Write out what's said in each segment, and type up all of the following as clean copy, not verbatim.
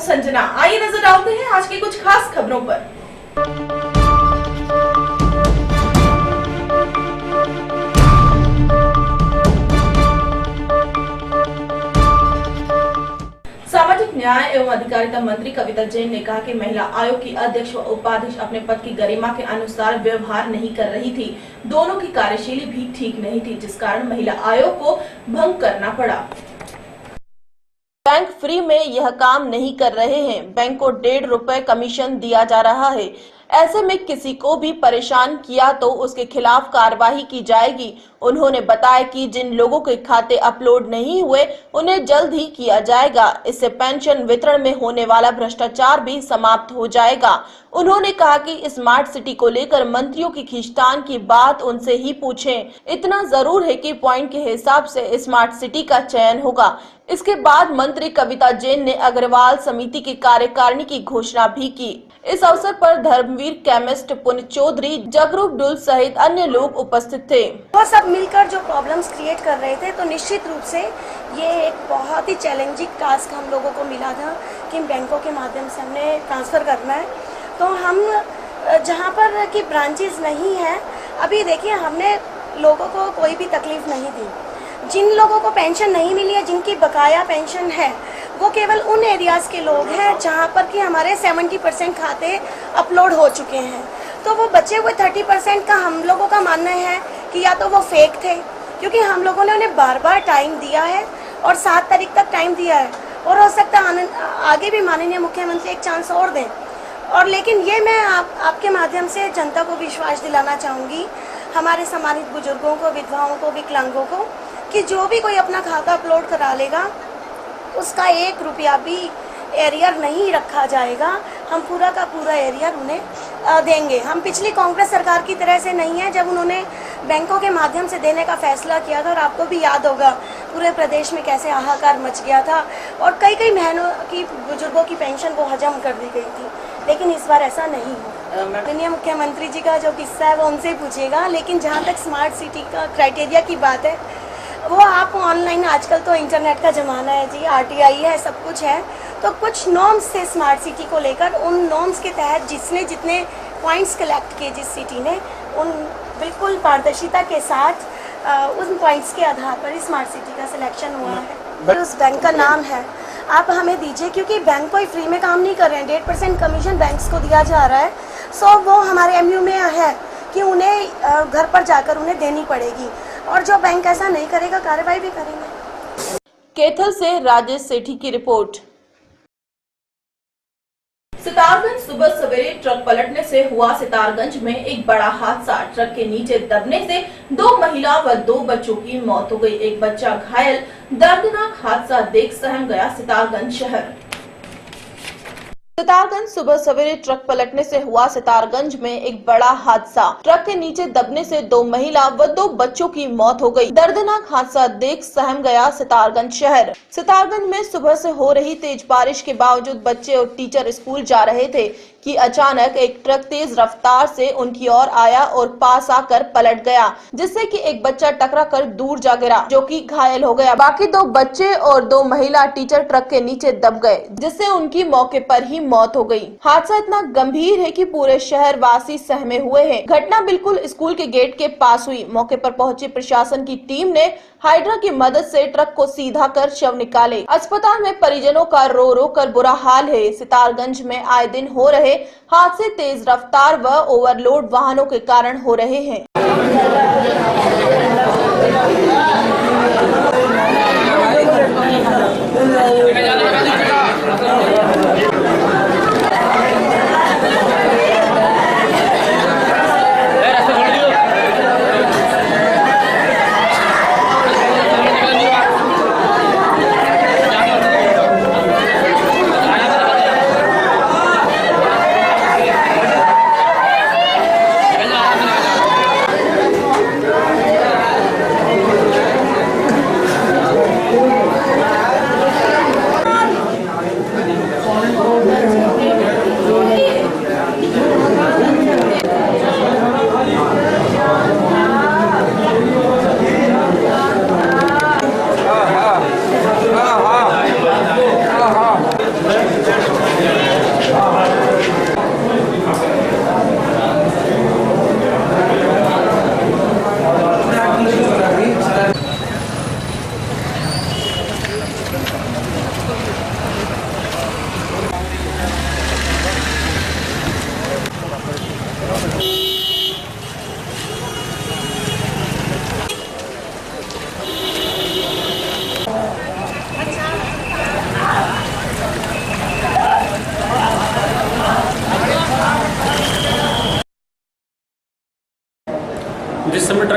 संजना। आइए नजर डालते हैं आज की कुछ खास खबरों पर। सामाजिक न्याय एवं अधिकारिता मंत्री कविता जैन ने कहा कि महिला आयोग की अध्यक्ष व उपाध्यक्ष अपने पद की गरिमा के अनुसार व्यवहार नहीं कर रही थी। दोनों की कार्यशैली भी ठीक नहीं थी, जिस कारण महिला आयोग को भंग करना पड़ा। बैंक फ्री में यह काम नहीं कर रहे हैं। बैंक को 1.5 रुपए कमीशन दिया जा रहा है। ऐसे में किसी को भी परेशान किया तो उसके खिलाफ कार्रवाई की जाएगी। उन्होंने बताया कि जिन लोगों के खाते अपलोड नहीं हुए उन्हें जल्द ही किया जाएगा। इससे पेंशन वितरण में होने वाला भ्रष्टाचार भी समाप्त हो जाएगा। उन्होंने कहा कि स्मार्ट सिटी को लेकर मंत्रियों की खींचतान की बात उनसे ही पूछें। इतना जरूर है कि पॉइंट के हिसाब से स्मार्ट सिटी का चयन होगा। इसके बाद मंत्री कविता जैन ने अग्रवाल समिति की कार्यकारिणी की घोषणा भी की। इस अवसर पर धर्मवीर केमिस्ट पुण्य चौधरी, जगरूप डुल सहित अन्य लोग उपस्थित थे। वो सब मिलकर जो प्रॉब्लम्स क्रिएट कर रहे थे, तो निश्चित रूप से ये एक बहुत ही चैलेंजिंग टास्क हम लोगों को मिला था कि बैंकों के माध्यम से हमने ट्रांसफ़र करना है। तो हम जहाँ पर कि ब्रांचेस नहीं है, अभी देखिए हमने लोगों को कोई भी तकलीफ नहीं दी। जिन लोगों को पेंशन नहीं मिली है, जिनकी बकाया पेंशन है, वो केवल उन एरियाज़ के लोग हैं जहाँ पर कि हमारे 70% खाते अपलोड हो चुके हैं। तो वो बचे हुए 30% का हम लोगों का मानना है कि या तो वो फेक थे, क्योंकि हम लोगों ने उन्हें बार बार टाइम दिया है और 7 तारीख तक टाइम दिया है, और हो सकता है आगे भी माननीय मुख्यमंत्री एक चांस और दें। और लेकिन ये मैं आपके माध्यम से जनता को विश्वास दिलाना चाहूँगी, हमारे सम्मानित बुजुर्गों को, विधवाओं को, विकलांगों को, कि जो भी कोई अपना खाता अपलोड करा लेगा उसका 1 रुपया भी एरियर नहीं रखा जाएगा। हम पूरा का पूरा एरियर उन्हें देंगे। हम पिछली कांग्रेस सरकार की तरह से नहीं है, जब उन्होंने बैंकों के माध्यम से देने का फैसला किया था, और आपको भी याद होगा पूरे प्रदेश में कैसे हाहाकार मच गया था और कई महीनों की बुजुर्गों की पेंशन को हजम कर दी गई थी। लेकिन इस बार ऐसा नहीं हो। माननीय मुख्यमंत्री जी का जो किस्सा है वो उनसे पूछिएगा। लेकिन जहाँ तक स्मार्ट सिटी का क्राइटेरिया की बात है, वो आप ऑनलाइन, आजकल तो इंटरनेट का ज़माना है जी, RTI है, सब कुछ है। तो कुछ नॉर्म्स थे स्मार्ट सिटी को लेकर, उन नॉर्म्स के तहत जितने पॉइंट्स कलेक्ट किए जिस सिटी ने, उन बिल्कुल पारदर्शिता के साथ उन पॉइंट्स के आधार पर स्मार्ट सिटी का सिलेक्शन हुआ है। उस बैंक का नाम है, आप हमें दीजिए, क्योंकि बैंक कोई फ्री में काम नहीं कर रहे हैं। 1.5% कमीशन बैंक्स को दिया जा रहा है। सो वो हमारे MU में है कि उन्हें घर पर जाकर उन्हें देनी पड़ेगी, और जो बैंक ऐसा नहीं करेगा कार्रवाई भी करेंगे। कैथल से राजेश सेठी की रिपोर्ट। सितारगंज सुबह सवेरे ट्रक पलटने से हुआ। सितारगंज में एक बड़ा हादसा, ट्रक के नीचे दबने से 2 महिला व 2 बच्चों की मौत हो गई, एक बच्चा घायल। दर्दनाक हादसा देख सहम गया सितारगंज शहर। सितारगंज सुबह सवेरे ट्रक पलटने से हुआ। सितारगंज में एक बड़ा हादसा, ट्रक के नीचे दबने से 2 महिला व 2 बच्चों की मौत हो गई। दर्दनाक हादसा देख सहम गया सितारगंज शहर। सितारगंज में सुबह से हो रही तेज बारिश के बावजूद बच्चे और टीचर स्कूल जा रहे थे कि अचानक एक ट्रक तेज रफ्तार से उनकी ओर आया और पास आकर पलट गया, जिससे कि एक बच्चा टकरा कर दूर जा गिरा, जो कि घायल हो गया। बाकी 2 बच्चे और 2 महिला टीचर ट्रक के नीचे दब गए, जिससे उनकी मौके पर ही मौत हो गई। हादसा इतना गंभीर है कि पूरे शहर वासी सहमे हुए हैं। घटना बिल्कुल स्कूल के गेट के पास हुई। मौके पर पहुंची प्रशासन की टीम ने हाइड्रा की मदद से ट्रक को सीधा कर शव निकाले। अस्पताल में परिजनों का रो रो कर बुरा हाल है। सितारगंज में आए दिन हो रहे हादसे तेज रफ्तार व ओवरलोड वाहनों के कारण हो रहे हैं।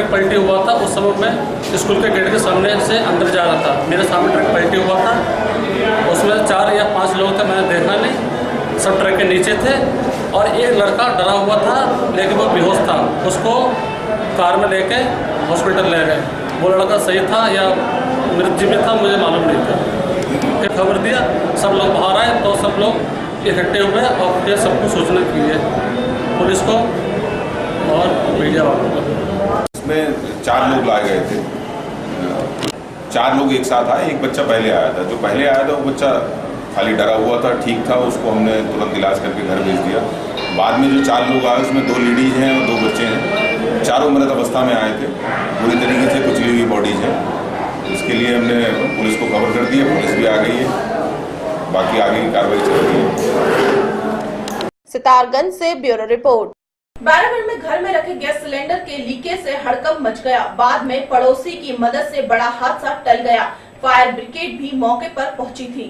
ट्रक पलटी हुआ था। उस समय मैं स्कूल के गेट के सामने से अंदर जा रहा था, मेरे सामने ट्रक पलटी हुआ था। उसमें 4 या 5 लोग थे, मैंने देखा नहीं, सब ट्रक के नीचे थे। और एक लड़का डरा हुआ था लेकिन वो बेहोश था, उसको कार में लेके हॉस्पिटल ले गए। वो लड़का सही था या मृत्यु में था मुझे मालूम नहीं था। फिर खबर दिया, सब लोग बाहर आए तो सब लोग इकट्ठे हुए और फिर सबको सूचना की है, पुलिस को और मीडिया वालों को। इसमें 4 लोग लाए गए थे, 4 लोग एक साथ आए। एक बच्चा पहले आया था, जो पहले आया था वो बच्चा खाली डरा हुआ था, ठीक था, उसको हमने तुरंत इलाज करके घर भेज दिया। बाद में जो 4 लोग आए उसमें 2 लेडीज़ हैं और 2 बच्चे हैं। चारों मृत अवस्था में आए थे, पूरी तरीके से कुचली हुई बॉडीज हैं। इसके लिए हमने पुलिस को खबर कर दी है, पुलिस भी आ गई है, बाकी आगे की कार्रवाई चल रही है। सितारगंज से ब्यूरो रिपोर्ट। बैरागढ़ में घर में रखे गैस सिलेंडर के लीकेज से हड़कंप मच गया। बाद में पड़ोसी की मदद से बड़ा हादसा टल गया। फायर ब्रिगेड भी मौके पर पहुंची थी।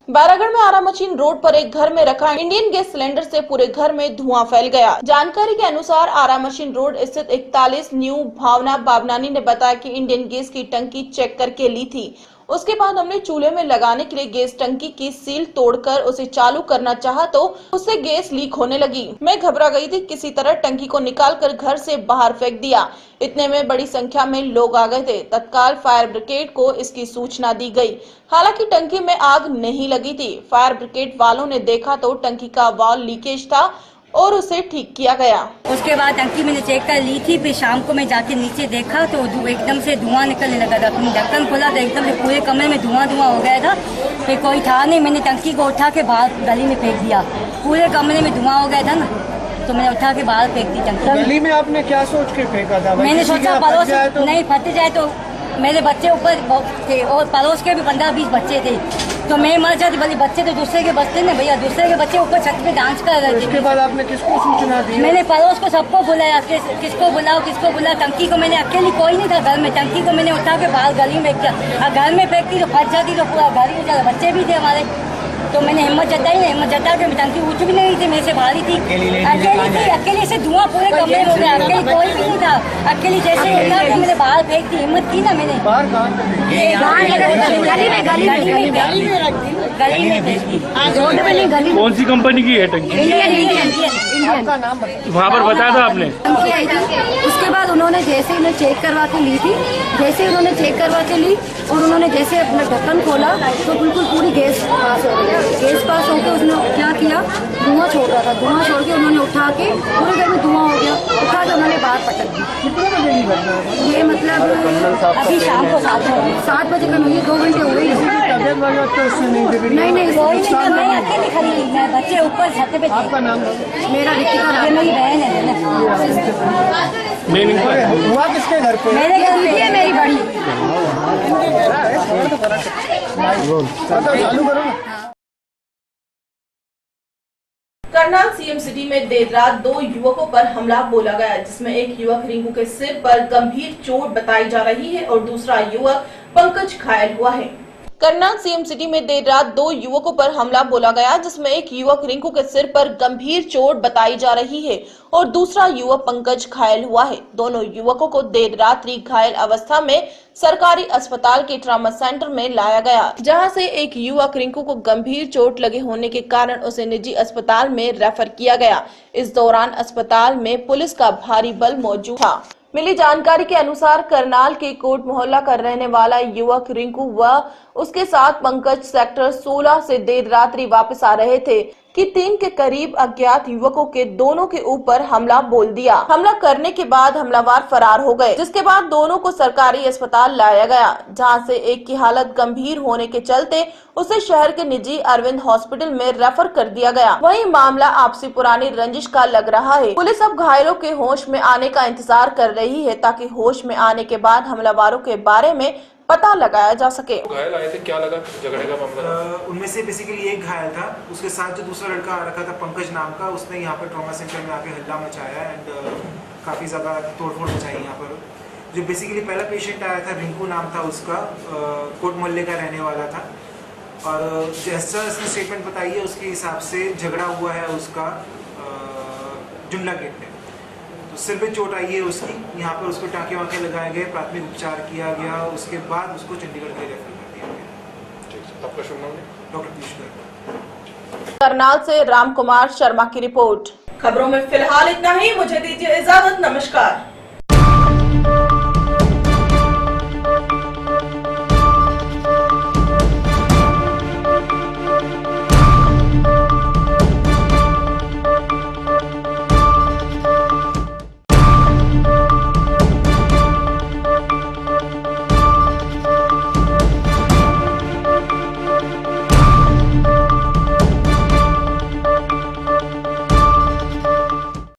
बैरागढ़ में आरा मशीन रोड पर एक घर में रखा इंडियन गैस सिलेंडर से पूरे घर में धुआं फैल गया। जानकारी के अनुसार आरा मशीन रोड स्थित 41 न्यू भावना बाबनानी ने बताया कि इंडियन गैस की टंकी चेक करके ली थी। उसके बाद हमने चूल्हे में लगाने के लिए गैस टंकी की सील तोड़कर उसे चालू करना चाहा तो उससे गैस लीक होने लगी। मैं घबरा गई थी, किसी तरह टंकी को निकालकर घर से बाहर फेंक दिया। इतने में बड़ी संख्या में लोग आ गए थे। तत्काल फायर ब्रिगेड को इसकी सूचना दी गई। हालांकि टंकी में आग नहीं लगी थी। फायर ब्रिगेड वालों ने देखा तो टंकी का वाल्व लीकेज था और उसे ठीक किया गया। उसके बाद टंकी मैंने चेक कर ली थी। फिर शाम को मैं जाके नीचे देखा तो एकदम से धुआं निकलने लगा था। ढक्कन खोला तो एकदम से पूरे कमरे में धुआं हो गया था। फिर कोई था नहीं, मैंने टंकी को उठा के बाहर गली में फेंक दिया। पूरे कमरे में धुआं हो गया था ना, तो मैंने उठा के बाहर फेंक दी टंकी। गली में आपने क्या सोच के फेंका था? मैंने सोचा पड़ोस नहीं फट जाए तो मेरे बच्चे ऊपर थे और पड़ोस के भी 15-20 बच्चे थे, तो मैं मर जाती। भले बच्चे तो दूसरे के बचते ना भैया, दूसरे के बच्चे ऊपर छत पे डांस कर रहे थे। उसके बाद आपने किसको सूचना दी? मैंने पड़ोस को सबको बुलाया, किसको बुलाओ। टंकी को मैंने अकेली, कोई नहीं था घर में, टंकी को मैंने उठा के बाहर गली में फेंक दिया। घर में फेंकती तो फट जाती तो पूरा घर ही उजाला। बच्चे भी थे हमारे, तो मैंने हिम्मत जताई ना, हिम्मत जता के टंकी ऊँच भी नहीं थी, मेरे से भारी थी, अकेली से धुआं पूरे कमरे में हो गया। अकेली कोई भी नहीं था, अकेली जैसे उठा के मैंने बाहर फेंक दी। हिम्मत की ना मैंने, गली में। कौन सी कंपनी की है टंकी? वहाँ पर बताया था आपने? उसके बाद उन्होंने जैसे ही चेक करवा के ली थी, जैसे उन्होंने चेक करवा के ली और उन्होंने जैसे अपना ढक्कन खोला तो बिल्कुल पूरी गैस पास हो गई। गैस पास होकर उसने क्या किया, धुआं छोड़ रहा था, धुआं छोड़ के उन्होंने उठा के पूरे घर में धुआं हो गया, उठा के उन्होंने बाहर पटक दी। ये मतलब अभी शाम को 7 बजे का नहीं, 2 घंटे हुए। नहीं कोई नहीं था, मैं अकेली खड़ी, मैं बच्चे ऊपर छत पे। आपका नाम? मेरा ऋतिका, ये मेरी बहन है। हुआ किसके घर पे? मेरे घर पे है, मेरी बड़ी। चालू करो ना। करनाल सीएम सिटी में देर रात 2 युवकों पर हमला बोला गया, जिसमें एक युवक रिंकू के सिर पर गंभीर चोट बताई जा रही है और दूसरा युवक पंकज घायल हुआ है। करनाल सीएम सिटी में देर रात 2 युवकों पर हमला बोला गया, जिसमें एक युवक रिंकू के सिर पर गंभीर चोट बताई जा रही है और दूसरा युवक पंकज घायल हुआ है। दोनों युवकों को देर रात्रि घायल अवस्था में सरकारी अस्पताल के ट्रॉमा सेंटर में लाया गया, जहां से एक युवक रिंकू को गंभीर चोट लगे होने के कारण उसे निजी अस्पताल में रेफर किया गया। इस दौरान अस्पताल में पुलिस का भारी बल मौजूद था। मिली जानकारी के अनुसार करनाल के कोट मोहल्ला का रहने वाला युवक रिंकू व उसके साथ पंकज सेक्टर 16 से देर रात्रि वापस आ रहे थे कि 3 के करीब अज्ञात युवकों के दोनों के ऊपर हमला बोल दिया। हमला करने के बाद हमलावर फरार हो गए, जिसके बाद दोनों को सरकारी अस्पताल लाया गया, जहां से एक की हालत गंभीर होने के चलते उसे शहर के निजी अरविंद हॉस्पिटल में रेफर कर दिया गया। वहीं मामला आपसी पुरानी रंजिश का लग रहा है। पुलिस अब घायलों के होश में आने का इंतजार कर रही है, ताकि होश में आने के बाद हमलावरों के बारे में पता लगाया जा सके। घायल आए थे, क्या लगा झगड़े का मामला? उनमें से बेसिकली एक घायल था, उसके साथ जो दूसरा लड़का आ रखा था पंकज नाम का, उसने यहाँ पर ट्रॉमा सेंटर में आके हल्ला मचाया एंड काफ़ी ज़्यादा तोड़फोड़ मचाई यहाँ पर। जो बेसिकली पहला पेशेंट आया था रिंकू नाम था उसका, कोट मोहल्ले का रहने वाला था और जैसा इसने स्टेटमेंट बताई है उसके हिसाब से झगड़ा हुआ है उसका जुमला गेट पे। तो सिर पे चोट आई है उसकी, यहाँ पर उसको टाँके वाँके लगाए गए, प्राथमिक उपचार किया गया, उसके बाद उसको चंडीगढ़ के लिए रेफर कर दिया गया। आपका शुभ नाम? डॉक्टर पीयूष गर्ग। करनाल से राम कुमार शर्मा की रिपोर्ट। खबरों में फिलहाल इतना ही, मुझे दीजिए इजाजत, नमस्कार।